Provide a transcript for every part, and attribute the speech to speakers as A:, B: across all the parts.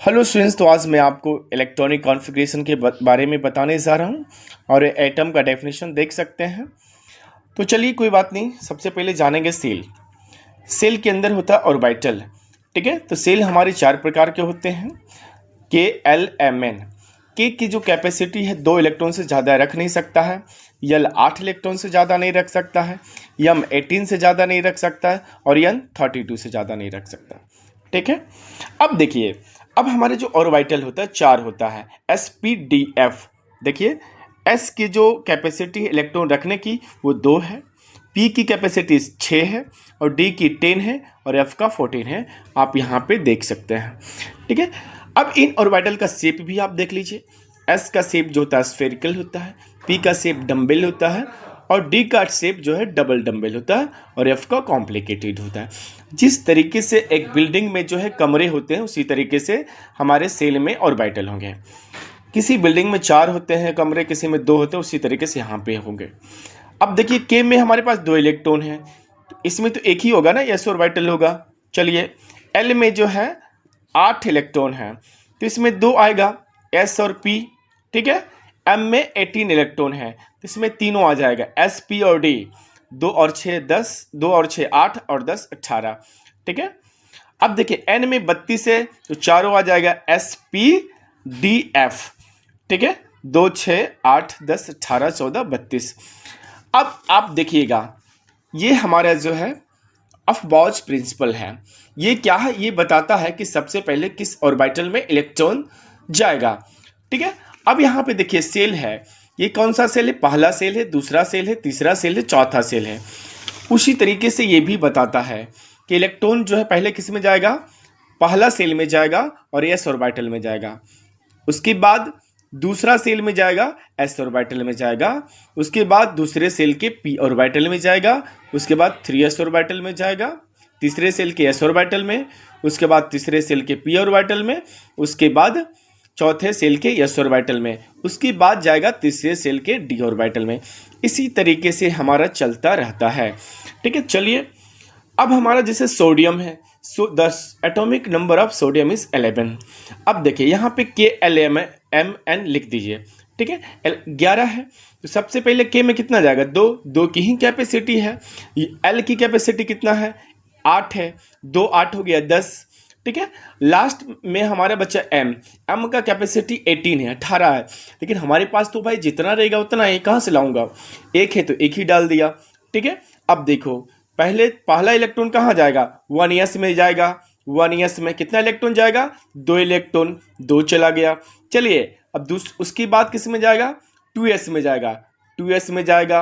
A: Hello students, तो आज मैं आपको इलेक्ट्रॉनिक कॉन्फ़िगरेशन के बारे में बताने जा रहा हूँ और एटम का डेफिनेशन देख सकते हैं। तो चलिए कोई बात नहीं, सबसे पहले जानेंगे सेल। सेल के अंदर होता है ऑर्बिटल, ठीक है। तो सेल हमारे 4 प्रकार के होते हैं, के एल एम एन। के की जो कैपेसिटी है 2 इलेक्ट्रॉन से ज़्यादा रख नहीं सकता है, यल 8 इलेक्ट्रॉन से ज़्यादा नहीं रख सकता है, यम 18 से ज़्यादा नहीं रख सकता है और यन 32 से ज़्यादा नहीं रख सकता, ठीक है। अब देखिए, अब हमारे जो ऑर्बिटल होता है 4 होता है, एस पी डी एफ। देखिए, एस की जो कैपेसिटी है इलेक्ट्रॉन रखने की वो 2 है, पी की कैपेसिटी 6 है और डी की 10 है और एफ का 14 है। आप यहाँ पे देख सकते हैं, ठीक है। अब इन ऑर्बिटल का शेप भी आप देख लीजिए। एस का शेप जो होता है स्फेरिकल होता है, पी का शेप डम्बेल होता है और डी का शेप जो है डबल डम्बेल होता है और एफ का कॉम्प्लिकेटेड होता है। जिस तरीके से एक बिल्डिंग में जो है कमरे होते हैं उसी तरीके से हमारे सेल में ऑर्बिटल होंगे। किसी बिल्डिंग में 4 होते हैं कमरे, किसी में 2 होते हैं, उसी तरीके से यहाँ पे होंगे। अब देखिए, के में हमारे पास 2 इलेक्ट्रॉन हैं, तो इसमें तो एक ही होगा ना, एस ऑर्बिटल होगा। चलिए, एल में जो है 8 इलेक्ट्रॉन हैं, तो इसमें 2 आएगा, एस और पी, ठीक है। एम में 18 इलेक्ट्रॉन है, तो इसमें तीनों आ जाएगा, एस पी और डी। 2 और 6 10, 2 और 6 8 और 10 18, ठीक है। अब देखिए, एन में 32 है, तो चारों आ जाएगा, एस पी डी एफ, ठीक है। 2 6 8 10 18 14 32। अब आप देखिएगा, ये हमारा जो है अफबाउच प्रिंसिपल है। ये क्या है? ये बताता है कि सबसे पहले किस ऑर्बिटल में इलेक्ट्रॉन जाएगा, ठीक है। अब यहाँ पे देखिए, सेल है, ये कौन सा सेल है? पहला सेल है, दूसरा सेल है, तीसरा सेल है, चौथा सेल है। उसी तरीके से ये भी बताता है कि इलेक्ट्रॉन जो है पहले किस में जाएगा? पहला सेल में जाएगा और एस ऑर्बिटल में जाएगा। उसके बाद दूसरा सेल में जाएगा, एस ऑर्बिटल में जाएगा। उसके बाद दूसरे सेल के पी ऑर्बिटल में जाएगा। उसके बाद 3s ऑर्बिटल में जाएगा, तीसरे सेल के एस ऑर्बिटल में। उसके बाद तीसरे सेल के पी ऑर्बिटल में। उसके बाद चौथे सेल के एस ऑर्बिटल में। उसके बाद जाएगा तीसरे सेल के डी ऑर्बिटल में। इसी तरीके से हमारा चलता रहता है, ठीक है। चलिए, अब हमारा जैसे सोडियम है, the atomic number of sodium is 11। अब देखिए, यहाँ पे के एल एम एन लिख दीजिए, ठीक है। 11 है, तो सबसे पहले के में कितना जाएगा? 2 की ही कैपेसिटी है। एल की कैपेसिटी कितना है? 8 है, 2 8 हो गया 10, ठीक है। लास्ट में हमारा बच्चा एम का कैपेसिटी 18 है, 18 है। लेकिन हमारे पास तो भाई जितना रहेगा उतना है, कहाँ से लाऊंगा? 1 है तो 1 ही डाल दिया, ठीक है। अब देखो, पहला इलेक्ट्रॉन कहाँ जाएगा? 1s में जाएगा। 1s में कितना इलेक्ट्रॉन जाएगा? 2 इलेक्ट्रॉन, 2 चला गया। चलिए, अब उसके बाद किस में जाएगा? 2s में जाएगा। 2s में जाएगा,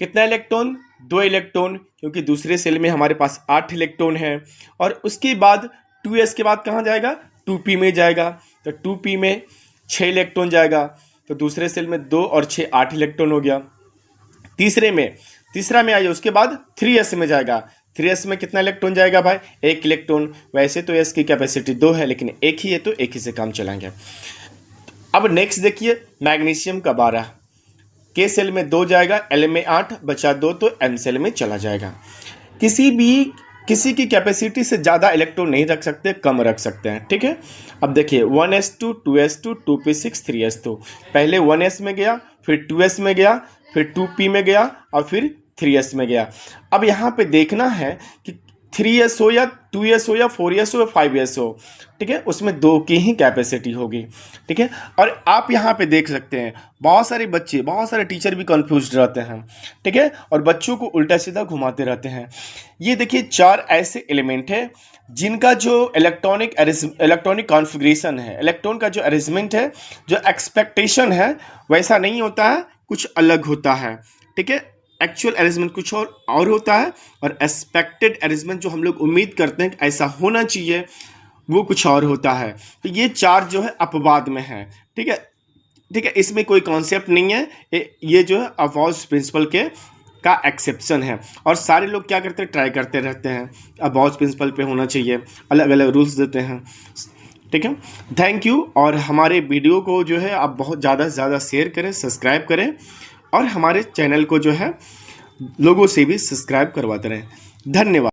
A: कितना इलेक्ट्रॉन? 2 इलेक्ट्रॉन, क्योंकि दूसरे सेल में हमारे पास 8 इलेक्ट्रॉन है। और उसके बाद 2s के बाद कहाँ जाएगा? 2p में जाएगा, तो 2p में 6 इलेक्ट्रॉन जाएगा। तो दूसरे सेल में 2 और 6 8 इलेक्ट्रॉन हो गया। तीसरा में आइए, उसके बाद 3s में जाएगा। 3s में कितना इलेक्ट्रॉन जाएगा भाई? 1 इलेक्ट्रॉन। वैसे तो s की कैपेसिटी 2 है, लेकिन 1 ही है तो 1 ही से काम चलाएंगे। अब नेक्स्ट देखिए, मैग्नीशियम का 12, के सेल में 2 जाएगा, एल में 8 बचा 2, तो एम सेल में चला जाएगा। किसी की कैपेसिटी से ज़्यादा इलेक्ट्रॉन नहीं रख सकते, कम रख सकते हैं, ठीक है। अब देखिए, 1s2 2s2 2p6 3s2। पहले 1s में गया, फिर 2s में गया, फिर 2p में गया और फिर 3s में गया। अब यहाँ पे देखना है कि 3s हो या 2s हो या 4s हो या 5s हो, ठीक है। उसमें 2 की ही कैपेसिटी होगी, ठीक है। और आप यहाँ पे देख सकते हैं, बहुत सारे टीचर भी कंफ्यूज रहते हैं, ठीक है, और बच्चों को उल्टा सीधा घुमाते रहते हैं। ये देखिए, 4 ऐसे एलिमेंट है जिनका जो इलेक्ट्रॉनिक कॉन्फ़िगरेशन है, इलेक्ट्रॉन का जो अरेंजमेंट है, जो एक्सपेक्टेशन है, वैसा नहीं होता है, कुछ अलग होता है, ठीक है। एक्चुअल अरेंजमेंट कुछ और होता है, और एक्सपेक्टेड अरेंजमेंट जो हम लोग उम्मीद करते हैं कि ऐसा होना चाहिए, वो कुछ और होता है। तो ये 4 जो है अपवाद में है, ठीक है, ठीक है। इसमें कोई कॉन्सेप्ट नहीं है, ये जो है अबाउच प्रिंसिपल का एक्सेप्शन है। और सारे लोग क्या करते हैं? ट्राई करते रहते हैं, अबाउच प्रिंसिपल पे होना चाहिए, अलग अलग रूल्स देते हैं, ठीक है। Thank you. और हमारे वीडियो को जो है आप बहुत ज़्यादा से ज़्यादा शेयर करें, सब्सक्राइब करें, और हमारे चैनल को जो है लोगों से भी सब्सक्राइब करवाते रहें। धन्यवाद।